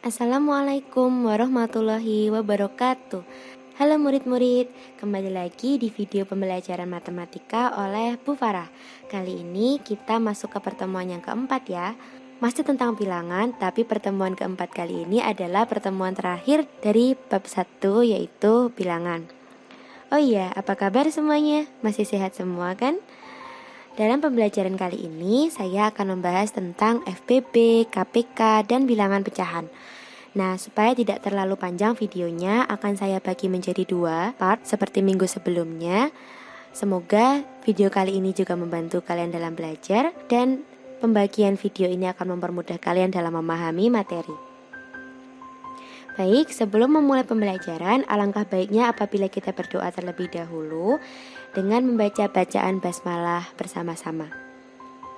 Assalamualaikum warahmatullahi wabarakatuh. Halo murid-murid, kembali lagi di video pembelajaran matematika oleh Bu Farah. Kali ini kita masuk ke pertemuan yang keempat ya. Masih tentang bilangan, tapi pertemuan keempat kali ini adalah pertemuan terakhir dari bab 1 yaitu bilangan. Oh iya, apa kabar semuanya? Masih sehat semua kan? Dalam pembelajaran kali ini, saya akan membahas tentang FPB, KPK, dan bilangan pecahan. Nah, supaya tidak terlalu panjang videonya, akan saya bagi menjadi 2 part seperti minggu sebelumnya. Semoga video kali ini juga membantu kalian dalam belajar, dan pembagian video ini akan mempermudah kalian dalam memahami materi. Baik, sebelum memulai pembelajaran, alangkah baiknya apabila kita berdoa terlebih dahulu dengan membaca bacaan basmalah bersama-sama.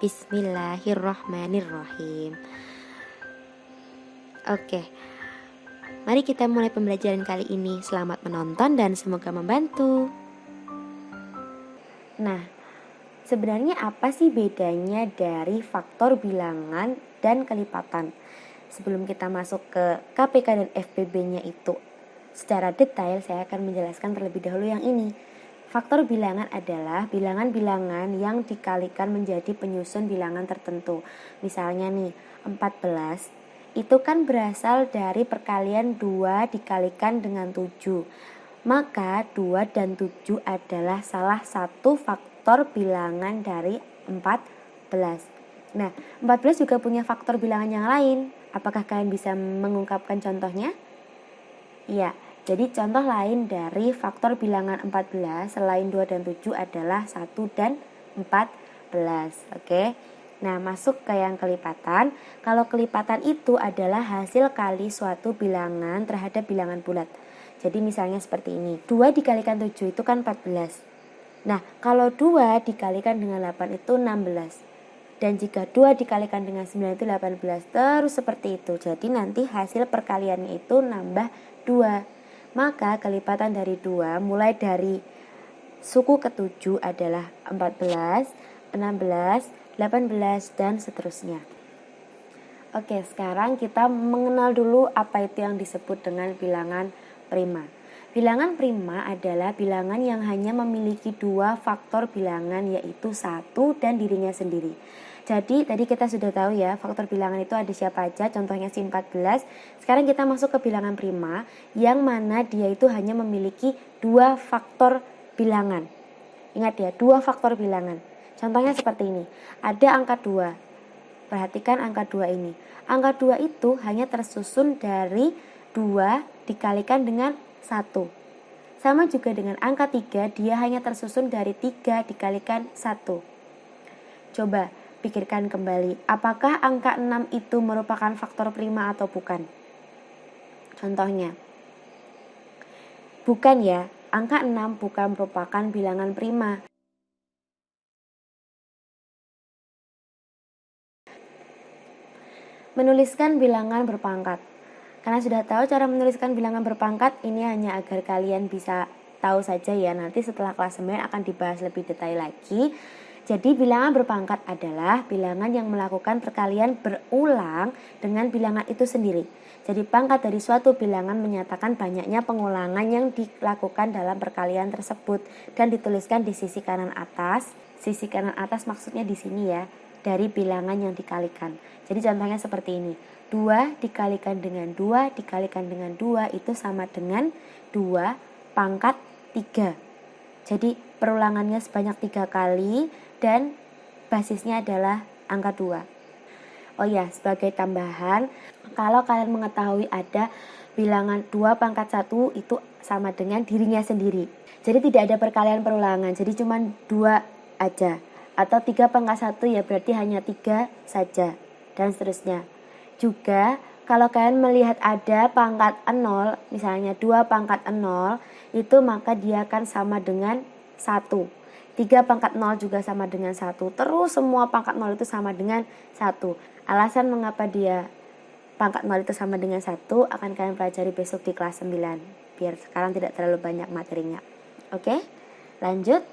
Bismillahirrahmanirrahim. Oke, mari kita mulai pembelajaran kali ini. Selamat menonton dan semoga membantu. Nah, sebenarnya apa sih bedanya dari faktor bilangan dan kelipatan? Sebelum kita masuk ke KPK dan FPB-nya itu secara detail, saya akan menjelaskan terlebih dahulu yang ini. Faktor bilangan adalah bilangan-bilangan yang dikalikan menjadi penyusun bilangan tertentu. Misalnya nih, 14 itu kan berasal dari perkalian 2 dikalikan dengan 7. Maka 2 dan 7 adalah salah satu faktor bilangan dari 14. Nah, 14 juga punya faktor bilangan yang lain. Apakah kalian bisa mengungkapkan contohnya? Iya, jadi contoh lain dari faktor bilangan 14 selain 2 dan 7 adalah 1 dan 14. Oke. Nah, masuk ke yang kelipatan. Kalau kelipatan itu adalah hasil kali suatu bilangan terhadap bilangan bulat. Jadi misalnya seperti ini. 2 dikalikan 7 itu kan 14. Nah, kalau 2 dikalikan dengan 8 itu 16. Dan jika 2 dikalikan dengan 9 itu 18. Terus seperti itu. Jadi nanti hasil perkaliannya itu nambah 2. Maka kelipatan dari 2 mulai dari suku ke-7 adalah 14, 16, 18, dan seterusnya. Oke, sekarang kita mengenal dulu apa itu yang disebut dengan bilangan prima. Bilangan prima adalah bilangan yang hanya memiliki 2 faktor bilangan, yaitu 1 dan dirinya sendiri. Jadi tadi kita sudah tahu ya, faktor bilangan itu ada siapa aja, contohnya si 14. Sekarang kita masuk ke bilangan prima, yang mana dia itu hanya memiliki 2 faktor bilangan. Ingat ya, 2 faktor bilangan. Contohnya seperti ini, ada angka 2. Perhatikan angka 2 ini. Angka 2 itu hanya tersusun dari 2 dikalikan dengan 1. Sama juga dengan angka 3, dia hanya tersusun dari 3 dikalikan 1. Coba pikirkan kembali, apakah angka 6 itu merupakan faktor prima atau bukan? Contohnya, bukan ya, angka 6 bukan merupakan bilangan prima. Menuliskan bilangan berpangkat. Karena sudah tahu cara menuliskan bilangan berpangkat, ini hanya agar kalian bisa tahu saja ya, nanti setelah kelas 9 akan dibahas lebih detail lagi. Jadi bilangan berpangkat adalah bilangan yang melakukan perkalian berulang dengan bilangan itu sendiri. Jadi pangkat dari suatu bilangan menyatakan banyaknya pengulangan yang dilakukan dalam perkalian tersebut dan dituliskan di sisi kanan atas. Sisi kanan atas maksudnya di sini ya, dari bilangan yang dikalikan. Jadi contohnya seperti ini. 2 dikalikan dengan 2 dikalikan dengan 2 itu sama dengan 2 pangkat 3. Jadi perulangannya sebanyak 3 kali dan basisnya adalah angka 2. Oh ya, sebagai tambahan, kalau kalian mengetahui ada bilangan 2 pangkat 1 itu sama dengan dirinya sendiri. Jadi tidak ada perkalian perulangan, jadi cuma 2 aja. Atau 3 pangkat 1 ya berarti hanya 3 saja, dan seterusnya. Juga kalau kalian melihat ada pangkat 0, misalnya 2 pangkat 0, itu maka dia akan sama dengan 1. 3 pangkat 0 juga sama dengan 1. Terus semua pangkat 0 itu sama dengan 1. Alasan mengapa dia pangkat 0 itu sama dengan 1 akan kalian pelajari besok di kelas 9. Biar sekarang tidak terlalu banyak materinya. Oke, lanjut.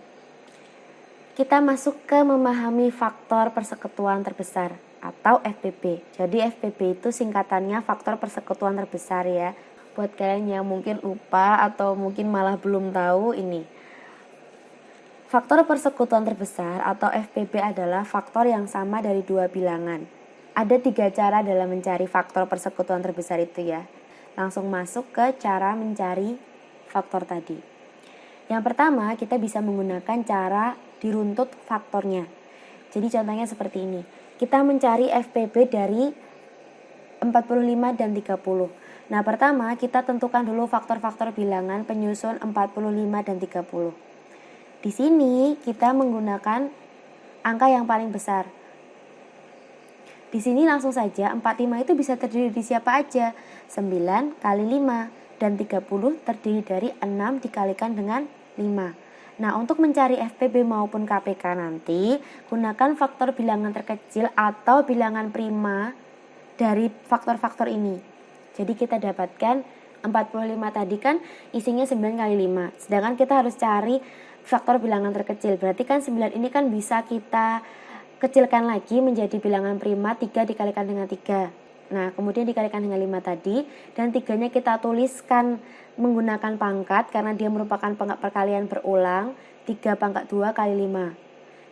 Kita masuk ke memahami faktor persekutuan terbesar. atau FPB. Jadi FPB itu singkatannya faktor persekutuan terbesar ya. Buat kalian yang mungkin lupa atau mungkin malah belum tahu ini. Faktor persekutuan terbesar atau FPB adalah faktor yang sama dari dua bilangan. Ada 3 cara dalam mencari faktor persekutuan terbesar itu ya. Langsung masuk ke cara mencari faktor tadi. Yang pertama, kita bisa menggunakan cara diruntut faktornya. Jadi contohnya seperti ini. Kita mencari FPB dari 45 dan 30. Nah, pertama kita tentukan dulu faktor-faktor bilangan penyusun 45 dan 30. Di sini kita menggunakan angka yang paling besar. Di sini langsung saja 45 itu bisa terdiri dari siapa aja? 9 kali 5 dan 30 terdiri dari 6 dikalikan dengan 5. Nah, untuk mencari FPB maupun KPK nanti, gunakan faktor bilangan terkecil atau bilangan prima dari faktor-faktor ini. Jadi kita dapatkan 45 tadi kan isinya 9 kali 5. Sedangkan kita harus cari faktor bilangan terkecil. Berarti kan 9 ini kan bisa kita kecilkan lagi menjadi bilangan prima 3 dikalikan dengan 3. Nah, kemudian dikalikan dengan 5 tadi, dan 3-nya kita tuliskan menggunakan pangkat karena dia merupakan perkalian berulang, 3 pangkat 2 kali 5.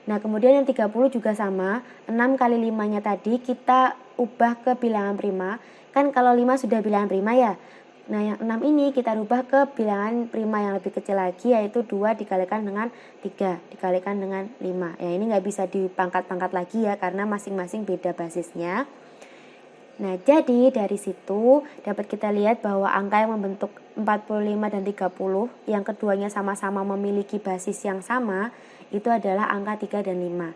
Nah, kemudian yang 30 juga sama, 6 kali 5-nya tadi kita ubah ke bilangan prima. Kan kalau 5 sudah bilangan prima ya. Nah, yang 6 ini kita rubah ke bilangan prima yang lebih kecil lagi, yaitu 2 dikalikan dengan 3 dikalikan dengan 5. Ya, ini nggak bisa dipangkat-pangkat lagi ya, karena masing-masing beda basisnya. Nah, jadi dari situ dapat kita lihat bahwa angka yang membentuk 45 dan 30 yang keduanya sama-sama memiliki basis yang sama itu adalah angka 3 dan 5.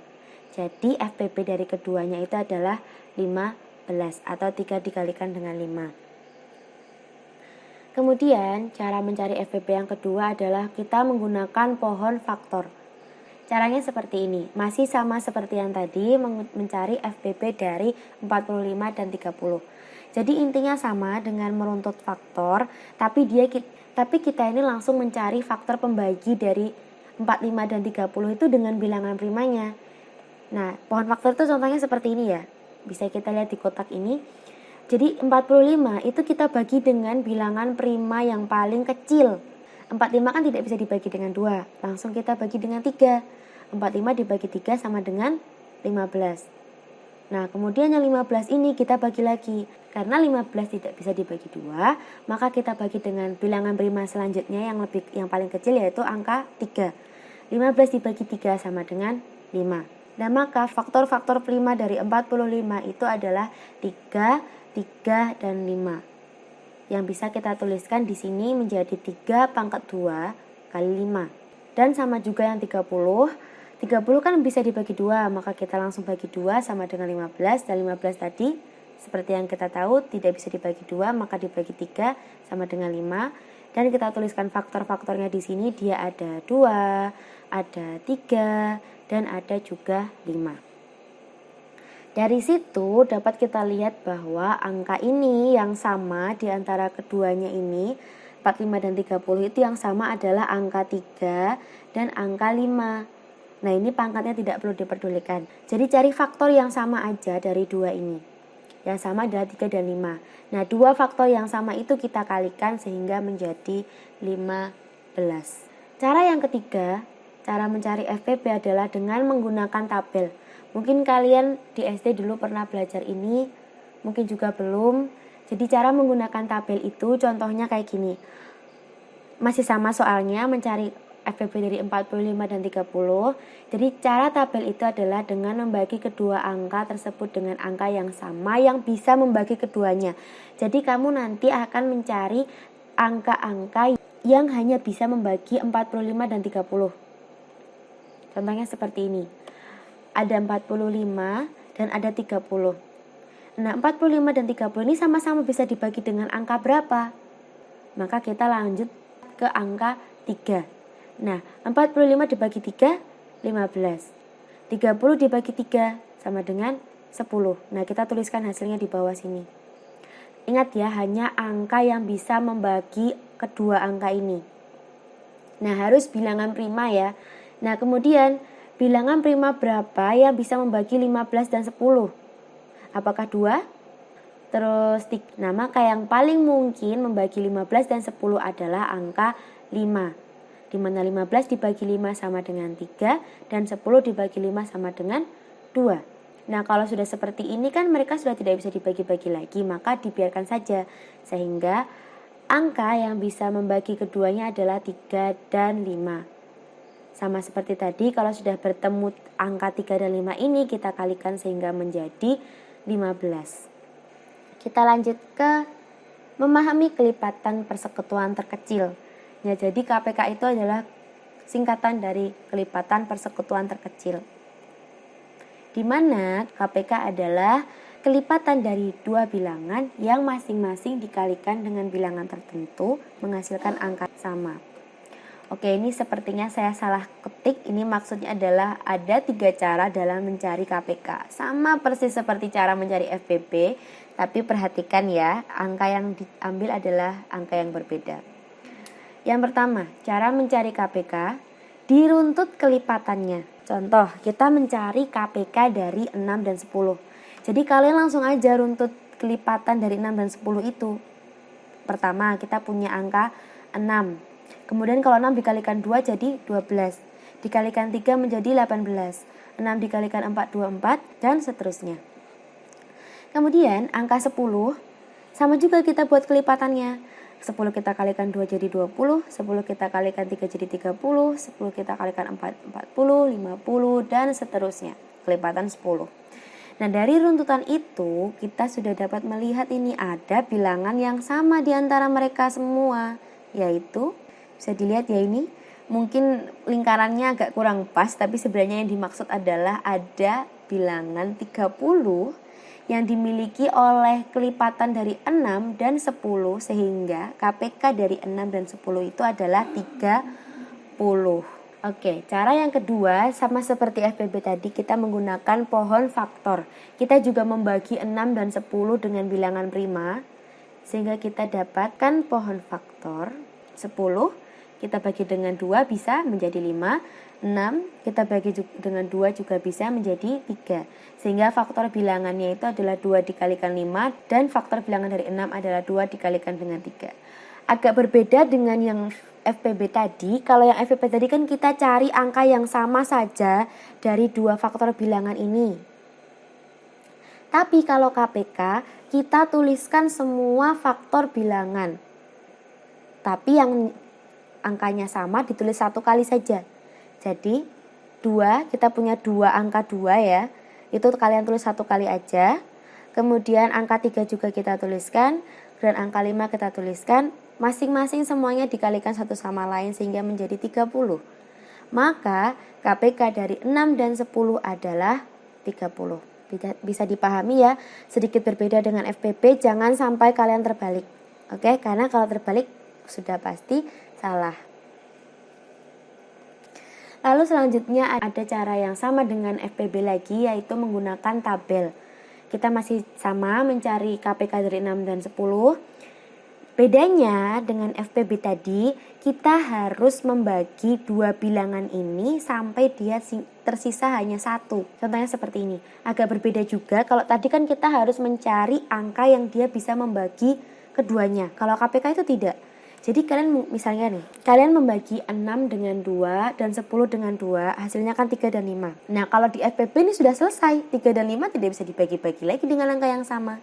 Jadi FPB dari keduanya itu adalah 15 atau 3 dikalikan dengan 5. Kemudian cara mencari FPB yang kedua adalah kita menggunakan pohon faktor. Caranya seperti ini, masih sama seperti yang tadi mencari FPB dari 45 dan 30. Jadi intinya sama dengan meruntut faktor, tapi kita ini langsung mencari faktor pembagi dari 45 dan 30 itu dengan bilangan primanya. Nah, pohon faktor itu contohnya seperti ini ya. Bisa kita lihat di kotak ini. Jadi 45 itu kita bagi dengan bilangan prima yang paling kecil. 45 kan tidak bisa dibagi dengan 2, langsung kita bagi dengan 3. 45 dibagi 3 sama dengan 15. Nah, kemudian yang 15 ini kita bagi lagi. Karena 15 tidak bisa dibagi 2, maka kita bagi dengan bilangan prima selanjutnya yang paling kecil, yaitu angka 3. 15 dibagi 3 sama dengan 5. Nah, maka faktor-faktor prima dari 45 itu adalah 3, 3, dan 5. Yang bisa kita tuliskan di sini menjadi 3 pangkat 2 kali 5. Dan sama juga yang 30. 30 kan bisa dibagi 2, maka kita langsung bagi 2 sama dengan 15. Dan 15 tadi seperti yang kita tahu tidak bisa dibagi 2, maka dibagi 3 sama dengan 5. Dan kita tuliskan faktor-faktornya di sini, dia ada 2, ada 3, dan ada juga 5. Dari situ dapat kita lihat bahwa angka ini yang sama di antara keduanya ini, 45 dan 30 itu yang sama adalah angka 3 dan angka 5. Nah, ini pangkatnya tidak perlu diperdulikan. Jadi cari faktor yang sama aja dari dua ini. Yang sama adalah 3 dan 5. Nah, dua faktor yang sama itu kita kalikan sehingga menjadi 15. Cara yang ketiga, cara mencari FPB adalah dengan menggunakan tabel. Mungkin kalian di SD dulu pernah belajar ini, mungkin juga belum. Jadi cara menggunakan tabel itu contohnya kayak gini. Masih sama soalnya, mencari FPB dari 45 dan 30. Jadi cara tabel itu adalah dengan membagi kedua angka tersebut dengan angka yang sama yang bisa membagi keduanya. Jadi kamu nanti akan mencari angka-angka yang hanya bisa membagi 45 dan 30. Contohnya seperti ini. Ada 45 dan ada 30. Nah, 45 dan 30 ini sama-sama bisa dibagi dengan angka berapa? Maka kita lanjut ke angka 3. Nah, 45 dibagi 3, 15. 30 dibagi 3 sama dengan 10. Nah, kita tuliskan hasilnya di bawah sini. Ingat ya, hanya angka yang bisa membagi kedua angka ini. Nah, harus bilangan prima ya. Nah, kemudian bilangan prima berapa yang bisa membagi 15 dan 10? Apakah 2? Terus nah maka yang paling mungkin membagi 15 dan 10 adalah angka 5. Di mana 15 dibagi 5 sama dengan 3 dan 10 dibagi 5 sama dengan 2. Nah kalau sudah seperti ini kan mereka sudah tidak bisa dibagi-bagi lagi, maka dibiarkan saja. Sehingga angka yang bisa membagi keduanya adalah 3 dan 5. Sama seperti tadi, kalau sudah bertemu angka 3 dan 5 ini kita kalikan sehingga menjadi 15. Kita lanjut ke memahami kelipatan persekutuan terkecil. Ya, jadi KPK itu adalah singkatan dari kelipatan persekutuan terkecil. Di mana KPK adalah kelipatan dari dua bilangan yang masing-masing dikalikan dengan bilangan tertentu menghasilkan angka sama. Oke, ini sepertinya saya salah ketik. Ini maksudnya adalah ada 3 cara dalam mencari KPK. Sama persis seperti cara mencari FPB, tapi perhatikan ya, angka yang diambil adalah angka yang berbeda. Yang pertama, cara mencari KPK diruntut kelipatannya. Contoh, kita mencari KPK dari 6 dan 10. Jadi kalian langsung aja runtut kelipatan dari 6 dan 10 itu. Pertama, kita punya angka 6. Kemudian kalau 6 dikalikan 2 jadi 12. Dikalikan 3 menjadi 18. 6 dikalikan 4, 24 dan seterusnya. Kemudian angka 10 sama juga kita buat kelipatannya. 10 kita kalikan 2 jadi 20, 10 kita kalikan 3 jadi 30, 10 kita kalikan 4, 40, 50 dan seterusnya. Kelipatan 10. Nah dari runtutan itu kita sudah dapat melihat ini ada bilangan yang sama di antara mereka semua, yaitu bisa dilihat ya ini, mungkin lingkarannya agak kurang pas, tapi sebenarnya yang dimaksud adalah ada bilangan 30 yang dimiliki oleh kelipatan dari 6 dan 10 sehingga KPK dari 6 dan 10 itu adalah 30. Oke, cara yang kedua sama seperti FPB tadi kita menggunakan pohon faktor. Kita juga membagi 6 dan 10 dengan bilangan prima sehingga kita dapatkan pohon faktor 10. Kita bagi dengan 2 bisa menjadi 5, 6 kita bagi dengan 2 juga bisa menjadi 3. Sehingga faktor bilangannya itu adalah 2 dikalikan 5 dan faktor bilangan dari 6 adalah 2 dikalikan dengan 3. Agak berbeda dengan yang FPB tadi. Kalau yang FPB tadi kan kita cari angka yang sama saja dari dua faktor bilangan ini. Tapi kalau KPK kita tuliskan semua faktor bilangan. Tapi yang angkanya sama ditulis satu kali saja. Jadi 2 kita punya 2 angka 2 ya. Itu kalian tulis satu kali aja. Kemudian angka 3 juga kita tuliskan. Dan angka 5 kita tuliskan. Masing-masing semuanya dikalikan satu sama lain sehingga menjadi 30. Maka KPK dari 6 dan 10 adalah 30. Bisa dipahami ya. Sedikit berbeda dengan FPB. Jangan sampai kalian terbalik. Oke, karena kalau terbalik sudah pasti salah. Lalu selanjutnya ada cara yang sama dengan FPB lagi, yaitu menggunakan tabel. Kita masih sama mencari KPK dari 6 dan 10. Bedanya dengan FPB tadi, kita harus membagi dua bilangan ini sampai dia tersisa hanya satu. Contohnya seperti ini. Agak berbeda juga, kalau tadi kan kita harus mencari angka yang dia bisa membagi keduanya. Kalau KPK itu tidak. Jadi kalian misalnya nih, kalian membagi 6 dengan 2 dan 10 dengan 2, hasilnya kan 3 dan 5. Nah kalau di FPB ini sudah selesai, 3 dan 5 tidak bisa dibagi-bagi lagi dengan angka yang sama.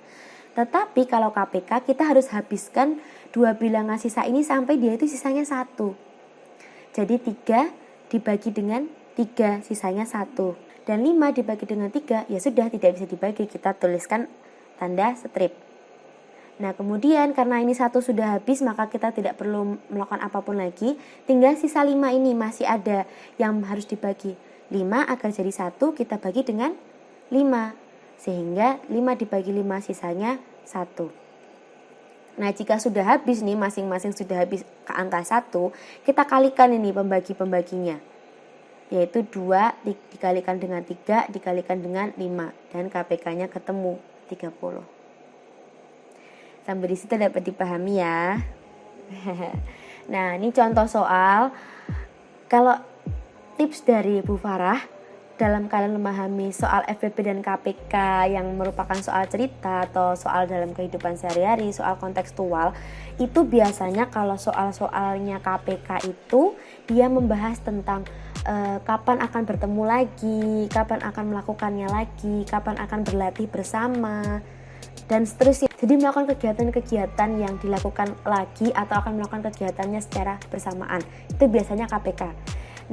Tetapi kalau KPK kita harus habiskan dua bilangan sisa ini sampai dia itu sisanya 1. Jadi 3 dibagi dengan 3, sisanya 1. Dan 5 dibagi dengan 3, ya sudah tidak bisa dibagi, kita tuliskan tanda strip. Nah kemudian karena ini 1 sudah habis, maka kita tidak perlu melakukan apapun lagi. Tinggal sisa 5 ini masih ada yang harus dibagi. 5 agar jadi 1 kita bagi dengan 5. Sehingga 5 dibagi 5 sisanya 1. Nah jika sudah habis nih, masing-masing sudah habis ke angka 1, kita kalikan ini pembagi-pembaginya. Yaitu 2 dikalikan dengan 3 dikalikan dengan 5. Dan KPK-nya ketemu 30. Sampai di situ dapat dipahami ya. Nah, ini contoh soal. Kalau tips dari Bu Farah, dalam kalian memahami soal FPB dan KPK yang merupakan soal cerita atau soal dalam kehidupan sehari-hari, soal kontekstual, itu biasanya kalau soal-soalnya KPK itu dia membahas tentang kapan akan bertemu lagi, kapan akan melakukannya lagi, kapan akan berlatih bersama, dan seterusnya. Jadi melakukan kegiatan-kegiatan yang dilakukan lagi atau akan melakukan kegiatannya secara bersamaan. Itu biasanya KPK.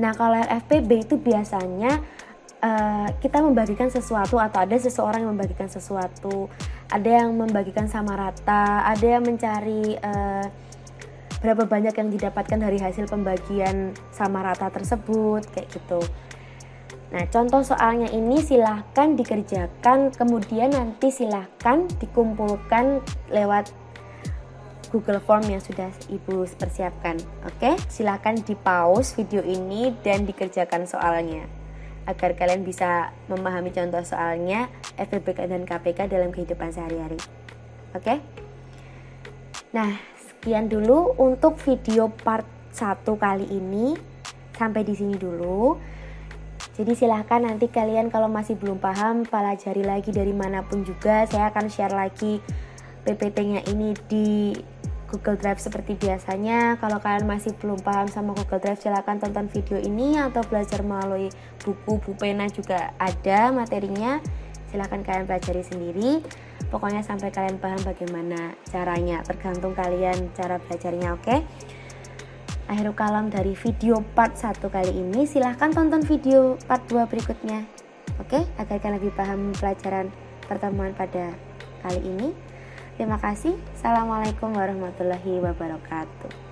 Nah, kalau FPB itu biasanya kita membagikan sesuatu atau ada seseorang yang membagikan sesuatu, ada yang membagikan sama rata, ada yang mencari berapa banyak yang didapatkan dari hasil pembagian sama rata tersebut, kayak gitu. Nah, contoh soalnya ini silahkan dikerjakan, kemudian nanti silahkan dikumpulkan lewat Google Form yang sudah Ibu persiapkan. Oke, silahkan di pause video ini dan dikerjakan soalnya agar kalian bisa memahami contoh soalnya FPB dan KPK dalam kehidupan sehari-hari. Oke? Nah, sekian dulu untuk video part 1 kali ini. Sampai di sini dulu. Jadi silahkan nanti kalian kalau masih belum paham, pelajari lagi dari manapun juga. Saya akan share lagi PPT-nya ini di Google Drive seperti biasanya. Kalau kalian masih belum paham sama Google Drive, silahkan tonton video ini atau belajar melalui buku pena juga ada materinya. Silahkan kalian pelajari sendiri. Pokoknya sampai kalian paham bagaimana caranya, tergantung kalian cara belajarnya, oke? Akhirul kalam dari video part 1 kali ini, silahkan tonton video part 2 berikutnya, oke? Agar kalian lebih paham pelajaran pertemuan pada kali ini. Terima kasih. Assalamualaikum warahmatullahi wabarakatuh.